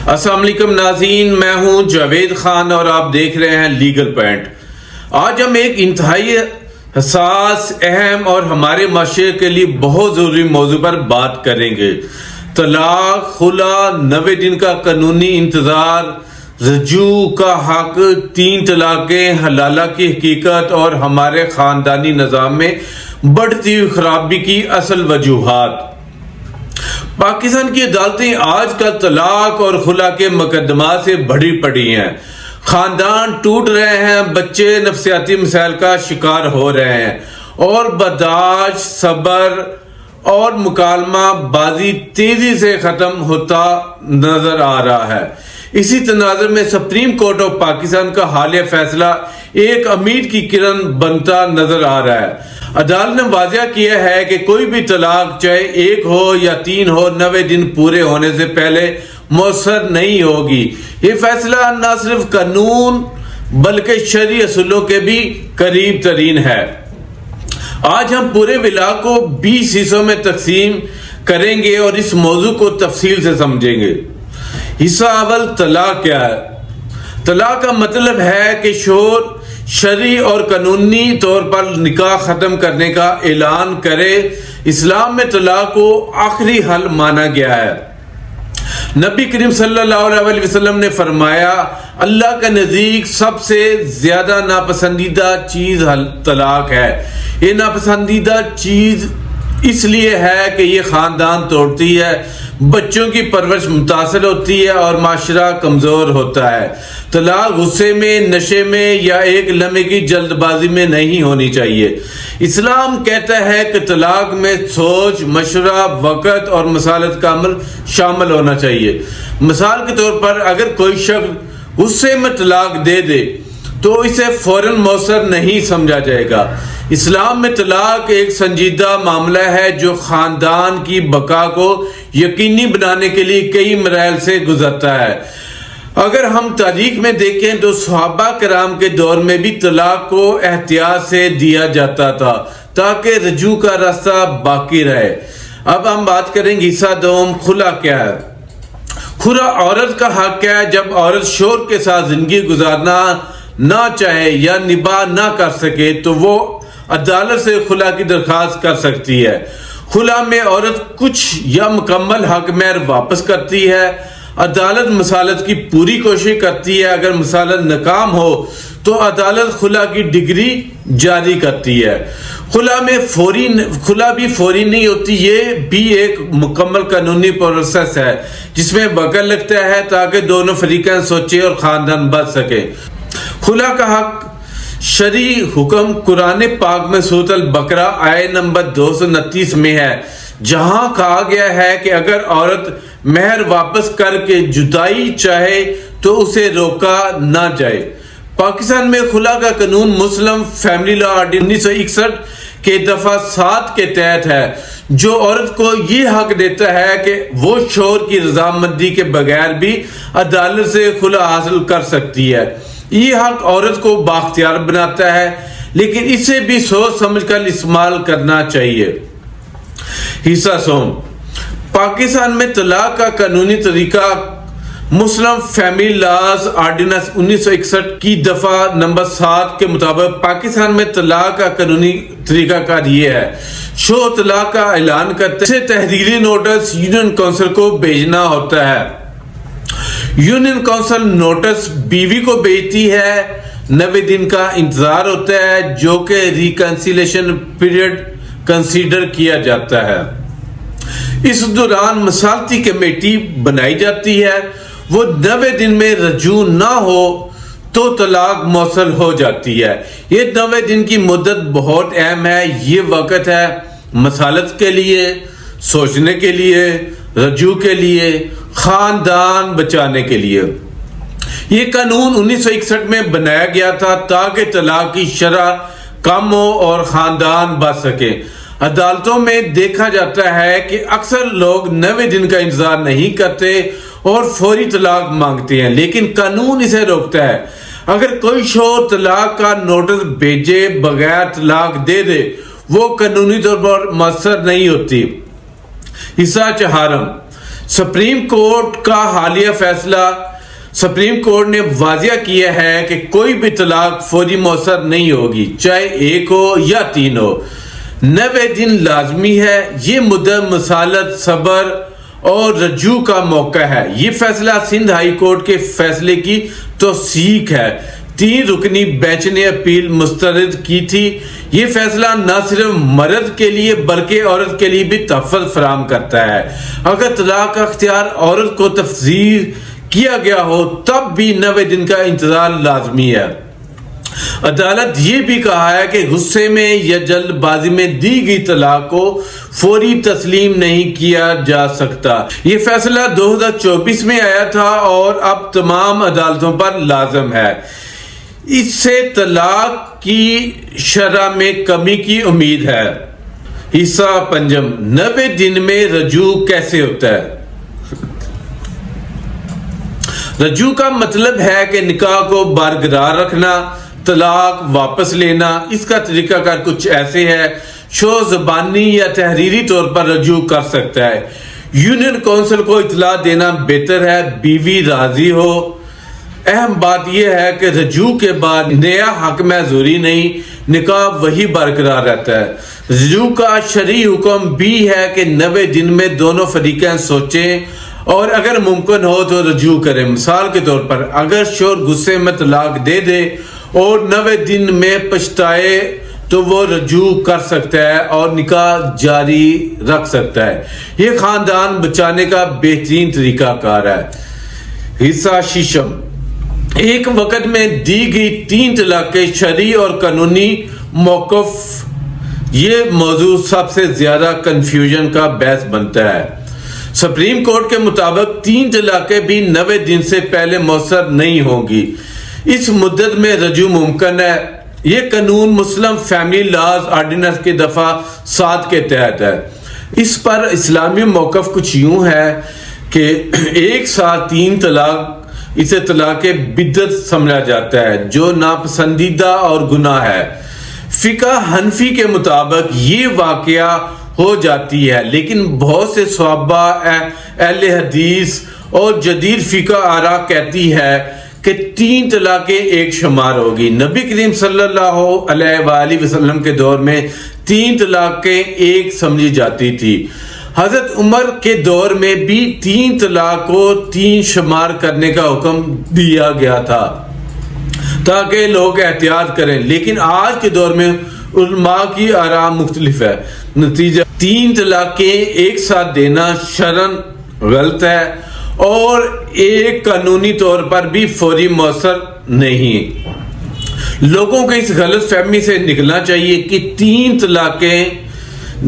السلام علیکم ناظرین، میں ہوں جاوید خان اور آپ دیکھ رہے ہیں لیگل پوائنٹ۔ آج ہم ایک انتہائی حساس، اہم اور ہمارے معاشرے کے لیے بہت ضروری موضوع پر بات کریں گے۔ طلاق، خلا، 90 دن کا قانونی انتظار، رجوع کا حق، 3 طلاقیں، حلالہ کی حقیقت اور ہمارے خاندانی نظام میں بڑھتی ہوئی خرابی کی اصل وجوہات۔ پاکستان کی عدالتیں آج کل طلاق اور خلا کے مقدمات سے بھری پڑی ہیں۔ خاندان ٹوٹ رہے ہیں، بچے نفسیاتی مسائل کا شکار ہو رہے ہیں اور برداشت، صبر اور مکالمہ بازی تیزی سے ختم ہوتا نظر آ رہا ہے۔ اسی تناظر میں سپریم کورٹ آف پاکستان کا حالیہ فیصلہ ایک امید کی کرن بنتا نظر آ رہا ہے۔ عدالت نے واضح کیا ہے کہ کوئی بھی طلاق، چاہے 1 ہو یا 3 ہو، 90 دن پورے ہونے سے پہلے مؤثر نہیں ہوگی۔ یہ فیصلہ نہ صرف قانون بلکہ شرعی اصولوں کے بھی قریب ترین ہے۔ آج ہم پورے ویلاگ کو 20 حصوں میں تقسیم کریں گے اور اس موضوع کو تفصیل سے سمجھیں گے۔ حصہ اول، طلاق کیا ہے؟ طلاق کا مطلب ہے کہ شوہر شرعی اور قانونی طور پر نکاح ختم کرنے کا اعلان کرے۔ اسلام میں طلاق کو آخری حل مانا گیا ہے۔ نبی کریم صلی اللہ علیہ وسلم نے فرمایا، اللہ کے نزدیک سب سے زیادہ ناپسندیدہ چیز طلاق ہے۔ یہ ناپسندیدہ چیز اس لیے ہے کہ یہ خاندان توڑتی ہے، بچوں کی پرورش متاثر ہوتی ہے اور معاشرہ کمزور ہوتا ہے۔ طلاق غصے میں، نشے میں یا ایک لمحے کی جلد بازی میں نہیں ہونی چاہیے۔ اسلام کہتا ہے کہ طلاق میں سوچ، مشورہ، وقت اور مصالحت کا عمل شامل ہونا چاہیے۔ مثال کے طور پر اگر کوئی شخص غصے میں طلاق دے دے تو اسے فوراً مؤثر نہیں سمجھا جائے گا۔ اسلام میں طلاق ایک سنجیدہ معاملہ ہے جو خاندان کی بقا کو یقینی بنانے کے لیے کئی مراحل سے گزرتا ہے۔ اگر ہم تاریخ میں دیکھیں تو صحابہ کرام کے دور میں بھی طلاق کو احتیاط سے دیا جاتا تھا تاکہ رجوع کا راستہ باقی رہے۔ اب ہم بات کریں گے حصہ دوم، خلا کیا ہے؟ خلا عورت کا حق ہے جب عورت شوہر کے ساتھ زندگی گزارنا نہ چاہے یا نباہ نہ کر سکے تو وہ عدالت سے خلا کی درخواست کر سکتی ہے۔ خلا میں عورت کچھ یا مکمل حق مہر واپس کرتی ہے۔ عدالت مصالحت کی پوری کوشش کرتی ہے۔ اگر مصالحت ناکام ہو تو عدالت خلا کی ڈگری جاری کرتی ہے۔ خلا بھی فوری نہیں ہوتی، یہ بھی ایک مکمل قانونی پروسیس ہے جس میں وقت لگتا ہے تاکہ دونوں فریقین سوچیں اور خاندان بچ سکے۔ خلا کا حق شرعی حکم قرآن پاک میں سورۃ البقرہ آیت نمبر 229 میں ہے، جہاں کہا گیا ہے کہ اگر عورت مہر واپس کر کے جدائی چاہے تو اسے روکا نہ جائے۔ پاکستان میں خلا کا قانون مسلم فیملی لا آرڈیننس 1961 کے دفعہ 7 کے تحت ہے، جو عورت کو یہ حق دیتا ہے کہ وہ شوہر کی رضامندی کے بغیر بھی عدالت سے خلا حاصل کر سکتی ہے۔ یہ حق عورت کو بااختیار بناتا ہے، لیکن اسے بھی سوچ سمجھ کر استعمال کرنا چاہیے۔ حصہ سوم، پاکستان میں طلاق کا قانونی طریقہ مسلم فیملی لاز آرڈیننس 1961 کی دفعہ نمبر 7 کے مطابق پاکستان میں طلاق کا قانونی طریقہ کار یہ ہے، شوہر طلاق کا اعلان کرتے سے تحریری نوٹس یونین کونسل کو بھیجنا ہوتا ہے۔ یونین کونسل نوٹس بیوی کو بھیجتی ہے، 90 دن کا انتظار ہوتا ہے جو کہ ریکنسیلیشن پیریڈ کنسیڈر کیا جاتا ہے۔ اس دوران مصالحتی کمیٹی بنائی جاتی ہے، وہ 90 دن میں رجوع نہ ہو تو طلاق مؤثر ہو جاتی ہے۔ یہ 90 دن کی مدت بہت اہم ہے، یہ وقت ہے مصالحت کے لیے، سوچنے کے لیے، رجوع کے لیے، خاندان بچانے کے لیے۔ یہ قانون 1961 میں بنایا گیا تھا تاکہ طلاق کی شرح کم ہو اور خاندان بچ سکے۔ عدالتوں میں دیکھا جاتا ہے کہ اکثر لوگ 90 دن کا انتظار نہیں کرتے اور فوری طلاق مانگتے ہیں، لیکن قانون اسے روکتا ہے۔ اگر کوئی شوہر طلاق کا نوٹس بھیجے بغیر طلاق دے دے وہ قانونی طور پر مؤثر نہیں ہوتی۔ حصہ چہارم، سپریم کورٹ کا حالیہ فیصلہ سپریم کورٹ نے واضح کیا ہے کہ کوئی بھی طلاق فوری مؤثر نہیں ہوگی، چاہے 1 ہو یا 3 ہو، 90 دن لازمی ہے۔ یہ مدت مصالحت، صبر اور رجوع کا موقع ہے۔ یہ فیصلہ سندھ ہائی کورٹ کے فیصلے کی توثیق ہے۔ 3 رکنی بینچ نے اپیل مسترد کی تھی۔ یہ فیصلہ نہ صرف مرد کے لیے بلکہ عورت کے لیے بھی تحفظ فراہم کرتا ہے۔ اگر طلاق کا اختیار عورت کو تفویض کیا گیا ہو تب بھی 90 دن کا انتظار لازمی ہے۔ عدالت یہ بھی کہا ہے کہ غصے میں یا جلد بازی میں دی گئی طلاق کو فوری تسلیم نہیں کیا جا سکتا۔ یہ فیصلہ 2024 میں آیا تھا اور اب تمام عدالتوں پر لازم ہے۔ اس سے طلاق کی شرح میں کمی کی امید ہے۔ حصہ پنجم، 90 دن میں رجوع کیسے ہوتا ہے؟ رجوع کا مطلب ہے کہ نکاح کو برقرار رکھنا، طلاق واپس لینا۔ اس کا طریقہ کار کچھ ایسے ہے۔ شوہر زبانی یا تحریری طور پر رجوع کر سکتا ہے۔ یونین کونسل کو اطلاع دینا بہتر ہے، بیوی راضی ہو۔ اہم بات یہ ہے کہ رجوع کے بعد نیا حق محظوری نہیں، نکاح وہی برقرار رہتا ہے۔ رجوع کا شرعی حکم بھی ہے کہ 90 دن میں دونوں فریقین سوچیں اور اگر ممکن ہو تو رجوع کریں۔ مثال کے طور پر اگر شوہر غصے میں طلاق دے دے اور 90 دن میں پچھتائے تو وہ رجوع کر سکتا ہے اور نکاح جاری رکھ سکتا ہے۔ یہ خاندان بچانے کا بہترین طریقہ کار ہے۔ حصہ ششم، ایک وقت میں دی گئی 3 طلاقیں، شرعی اور قانونی موقف۔ یہ موضوع سب سے زیادہ کنفیوژن کا باعث بنتا ہے۔ سپریم کورٹ کے مطابق 3 طلاقیں بھی 90 دن سے پہلے مؤثر نہیں ہوں گی۔ اس مدت میں رجوع ممکن ہے۔ یہ قانون مسلم فیملی لاز آرڈیننس کی دفعہ 7 کے تحت ہے۔ اس پر اسلامی موقف کچھ یوں ہے کہ ایک ساتھ 3 طلاق، اسے طلاق بدعت سمجھا جاتا ہے جو ناپسندیدہ اور گناہ ہے۔ فقہ حنفی کے مطابق یہ واقعہ ہو جاتی ہے، لیکن بہت سے صحابہ، اہل حدیث اور جدید فقہ آرا کہتی ہے کہ 3 طلاقیں ایک شمار ہوگی۔ نبی کریم صلی اللہ علیہ وآلہ وسلم کے دور میں 3 طلاقیں ایک سمجھی جاتی تھی۔ حضرت عمر کے دور میں بھی 3 طلاق کو 3 شمار کرنے کا حکم دیا گیا تھا تاکہ لوگ احتیاط کریں، لیکن آج کے دور میں علماء کی آراء مختلف ہے۔ نتیجہ 3 طلاقیں ایک ساتھ دینا شرعاً غلط ہے اور ایک قانونی طور پر بھی فوری مؤثر نہیں۔ لوگوں کو اس غلط فہمی سے نکلنا چاہیے کہ 3 طلاقیں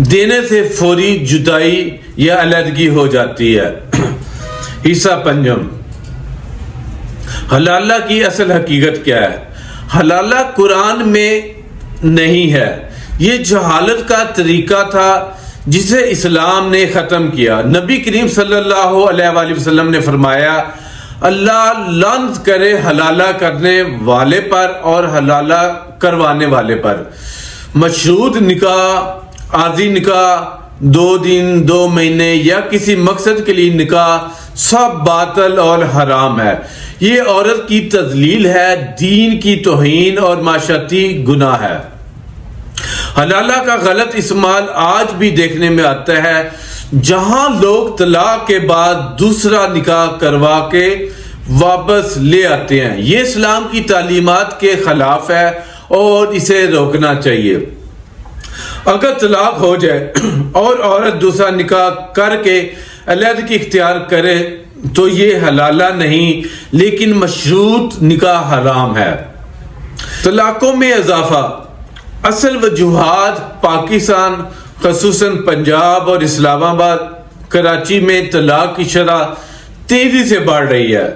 دینے سے فوری جدائی یا علیحدگی ہو جاتی ہے۔ حصہ پنجم، حلالہ کی اصل حقیقت کیا ہے؟ حلالہ قرآن میں نہیں ہے۔ یہ جہالت کا طریقہ تھا جسے اسلام نے ختم کیا۔ نبی کریم صلی اللہ علیہ وآلہ وسلم نے فرمایا، اللہ لعنت کرے حلالہ کرنے والے پر اور حلالہ کروانے والے پر۔ مشروط نکاح، عارضی نکاح، 2 دن، 2 مہینے یا کسی مقصد کے لیے نکاح سب باطل اور حرام ہے۔ یہ عورت کی تذلیل ہے، دین کی توہین اور معاشرتی گناہ ہے۔ حلالہ کا غلط استعمال آج بھی دیکھنے میں آتا ہے، جہاں لوگ طلاق کے بعد دوسرا نکاح کروا کے واپس لے آتے ہیں۔ یہ اسلام کی تعلیمات کے خلاف ہے اور اسے روکنا چاہیے۔ اگر طلاق ہو جائے اور عورت دوسرا نکاح کر کے علیحدگی اختیار کرے تو یہ حلالہ نہیں لیکن مشروط نکاح حرام ہے۔ طلاقوں میں اضافہ، اصل وجوہات پاکستان خصوصاً پنجاب اور اسلام آباد، کراچی میں طلاق کی شرح تیزی سے بڑھ رہی ہے،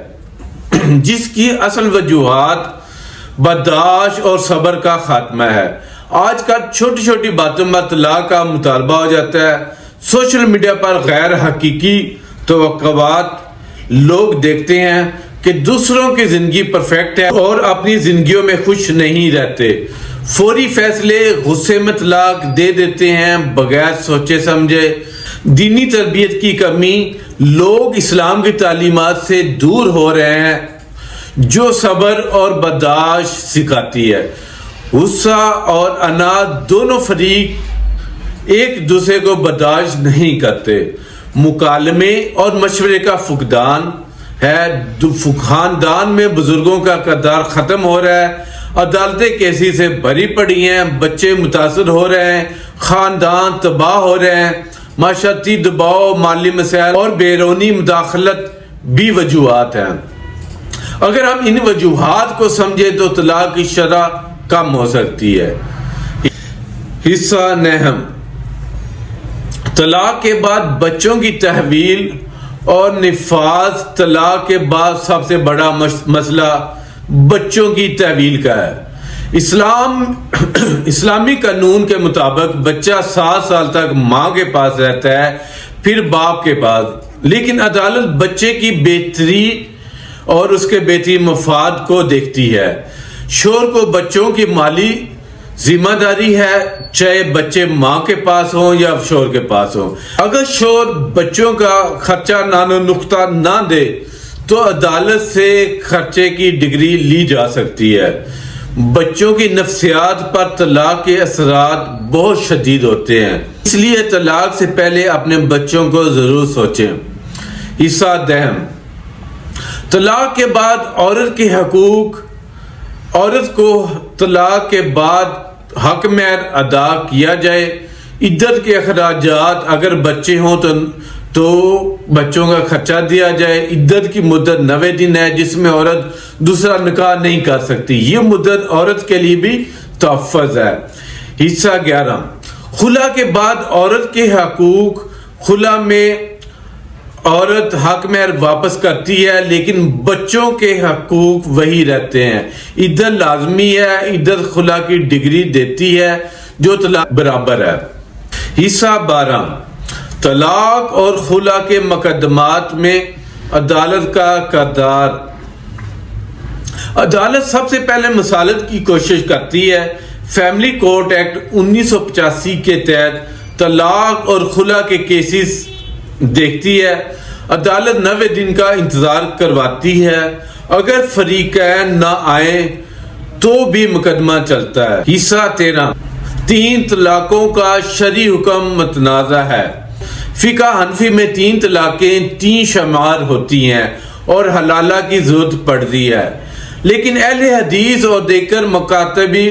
جس کی اصل وجوہات برداشت اور صبر کا خاتمہ ہے۔ آج کل چھوٹی چھوٹی باتوں میں طلاق کا مطالبہ ہو جاتا ہے۔ سوشل میڈیا پر غیر حقیقی توقعات، لوگ دیکھتے ہیں کہ دوسروں کی زندگی پرفیکٹ ہے اور اپنی زندگیوں میں خوش نہیں رہتے، فوری فیصلے، غصے میں طلاق دے دیتے ہیں بغیر سوچے سمجھے۔ دینی تربیت کی کمی، لوگ اسلام کی تعلیمات سے دور ہو رہے ہیں جو صبر اور برداشت سکھاتی ہے۔ غصہ اور اناد دونوں فریق ایک دوسرے کو برداشت نہیں کرتے۔ مکالمے اور مشورے کا فقدان ہے، خاندان میں بزرگوں کا کردار ختم ہو رہا ہے، عدالتیں کیسی سے بھری پڑی ہیں، بچے متاثر ہو رہے ہیں، خاندان تباہ ہو رہے ہیں، معاشرتی دباؤ، مالی مسائل اور بیرونی مداخلت بھی وجوہات ہیں۔ اگر ہم ان وجوہات کو سمجھیں تو طلاق کی شرح کم ہو سکتی ہے۔ حصہ نہم: طلاق کے بعد بچوں کی تحویل اور نفاذ۔ طلاق کے بعد سب سے بڑا مسئلہ بچوں کی تحویل کا ہے۔ اسلامی قانون کے مطابق بچہ 7 سال تک ماں کے پاس رہتا ہے، پھر باپ کے پاس، لیکن عدالت بچے کی بہتری اور اس کے بہترین مفاد کو دیکھتی ہے۔ شوہر کو بچوں کی مالی ذمہ داری ہے، چاہے بچے ماں کے پاس ہوں یا شوہر کے پاس ہوں۔ اگر شوہر بچوں کا خرچہ نانو نقطہ نہ دے تو عدالت سے خرچے کی ڈگری لی جا سکتی ہے۔ بچوں کی نفسیات پر طلاق کے اثرات بہت شدید ہوتے ہیں، اس لیے طلاق سے پہلے اپنے بچوں کو ضرور سوچیں۔ حصہ دہم: طلاق کے بعد عورت کے حقوق۔ عورت کو طلاق کے بعد حق مہر ادا کیا جائے، عدت کے اخراجات، اگر بچے ہوں تو بچوں کا خرچہ دیا جائے۔ عدت کی مدت 90 دن ہے، جس میں عورت دوسرا نکاح نہیں کر سکتی، یہ مدت عورت کے لیے بھی تحفظ ہے۔ حصہ 11: خلا کے بعد عورت کے حقوق۔ خلا میں عورت حق مہر واپس کرتی ہے، لیکن بچوں کے حقوق وہی رہتے ہیں۔ عدت لازمی ہے، عدت خلا کی ڈگری دیتی ہے جو طلاق برابر ہے۔ حصہ 12: طلاق اور خلا کے مقدمات میں عدالت کا کردار۔ عدالت سب سے پہلے مصالحت کی کوشش کرتی ہے۔ فیملی کورٹ ایکٹ 1985 کے تحت طلاق اور خلا کے کیسز دیکھتی ہے۔ عدالت 90 دن کا انتظار کرواتی ہے، اگر فریقین نہ آئیں تو بھی مقدمہ چلتا ہے۔ حصہ 13: 3 طلاقوں کا شرعی حکم متنازع ہے۔ فقہ حنفی میں 3 طلاقیں 3 شمار ہوتی ہیں اور حلالہ کی ضرورت پڑتی ہے، لیکن اہل حدیث اور دیگر مکاتبی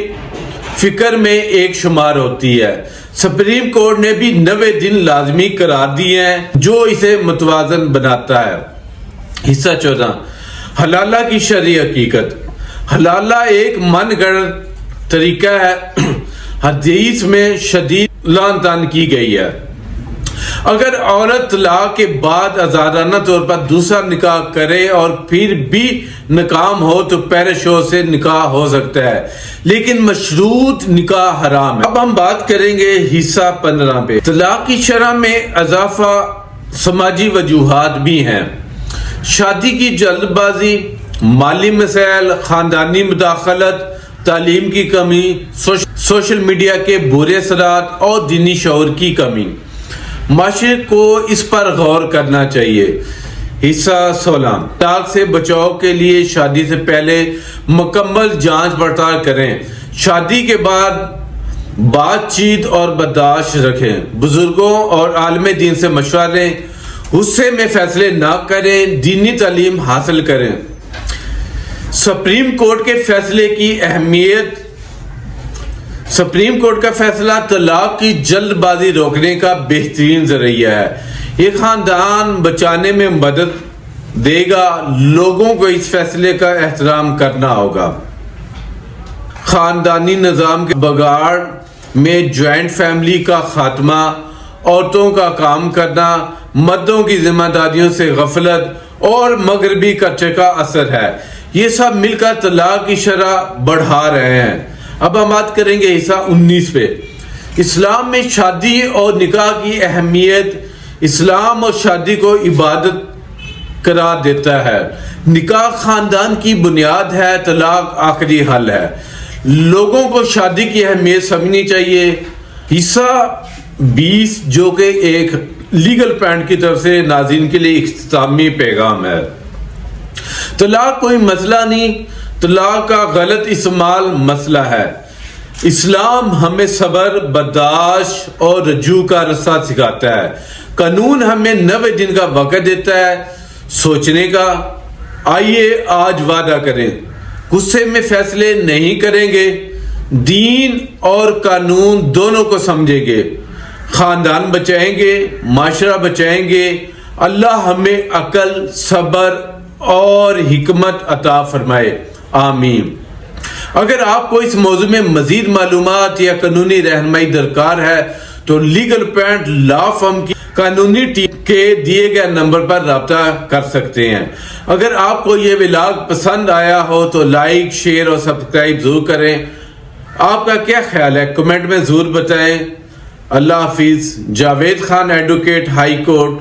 فکر میں 1 شمار ہوتی ہے۔ سپریم کورٹ نے بھی 90 دن لازمی قرار دیے ہیں، جو اسے متوازن بناتا ہے۔ حصہ 14: حلالہ کی شرعی حقیقت۔ حلالہ ایک من گھڑت طریقہ ہے، حدیث میں شدید لعن طعن کی گئی ہے۔ اگر عورت طلاق کے بعد آزادانہ طور پر دوسرا نکاح کرے اور پھر بھی ناکام ہو تو پہلے شوہر سے نکاح ہو سکتا ہے، لیکن مشروط نکاح حرام ہے۔ اب ہم بات کریں گے حصہ 15 پہ۔ طلاق کی شرح میں اضافہ سماجی وجوہات بھی ہیں۔ شادی کی جلد بازی، مالی مسائل، خاندانی مداخلت، تعلیم کی کمی، سوشل میڈیا کے برے اثرات اور دینی شعور کی کمی۔ معاشرے کو اس پر غور کرنا چاہیے۔ حصہ 16: طلاق سے بچاؤ کے لیے شادی سے پہلے مکمل جانچ پڑتال کریں۔ شادی کے بعد بات چیت اور برداشت رکھیں۔ بزرگوں اور عالم دین سے مشورہ لیں، غصے میں فیصلے نہ کریں، دینی تعلیم حاصل کریں۔ سپریم کورٹ کے فیصلے کی اہمیت۔ سپریم کورٹ کا فیصلہ طلاق کی جلد بازی روکنے کا بہترین ذریعہ ہے۔ یہ خاندان بچانے میں مدد دے گا۔ لوگوں کو اس فیصلے کا احترام کرنا ہوگا۔ خاندانی نظام کے بگاڑ میں جوائنٹ فیملی کا خاتمہ، عورتوں کا کام کرنا، مردوں کی ذمہ داریوں سے غفلت اور مغربی کلچر کا اثر ہے۔ یہ سب مل کر طلاق کی شرح بڑھا رہے ہیں۔ اب ہم بات کریں گے حصہ 19 پہ۔ اسلام میں شادی اور نکاح کی اہمیت۔ اسلام اور شادی کو عبادت قرار دیتا ہے۔ نکاح خاندان کی بنیاد ہے، طلاق آخری حل ہے۔ لوگوں کو شادی کی اہمیت سمجھنی چاہیے۔ حصہ 20 جو کہ ایک لیگل پوائنٹ کی طرف سے ناظرین کے لیے اختتامی پیغام ہے۔ طلاق کوئی مسئلہ نہیں، طلاق کا غلط استعمال مسئلہ ہے۔ اسلام ہمیں صبر، برداشت اور رجوع کا رستہ سکھاتا ہے۔ قانون ہمیں 90 دن کا وقت دیتا ہے سوچنے کا۔ آئیے آج وعدہ کریں، غصے میں فیصلے نہیں کریں گے، دین اور قانون دونوں کو سمجھیں گے، خاندان بچائیں گے، معاشرہ بچائیں گے۔ اللہ ہمیں عقل، صبر اور حکمت عطا فرمائے، آمین۔ اگر آپ کو اس موضوع میں مزید معلومات یا قانونی رہنمائی درکار ہے تو لیگل پوائنٹ لا فرم کی قانونی ٹیم کے دیے گئے نمبر پر رابطہ کر سکتے ہیں۔ اگر آپ کو یہ ولاگ پسند آیا ہو تو لائک، شیئر اور سبسکرائب ضرور کریں۔ آپ کا کیا خیال ہے کمنٹ میں ضرور بتائیں۔ اللہ حافظ۔ Javed Khan advocate, high court,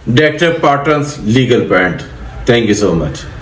director partners, legal point. Thank you so much.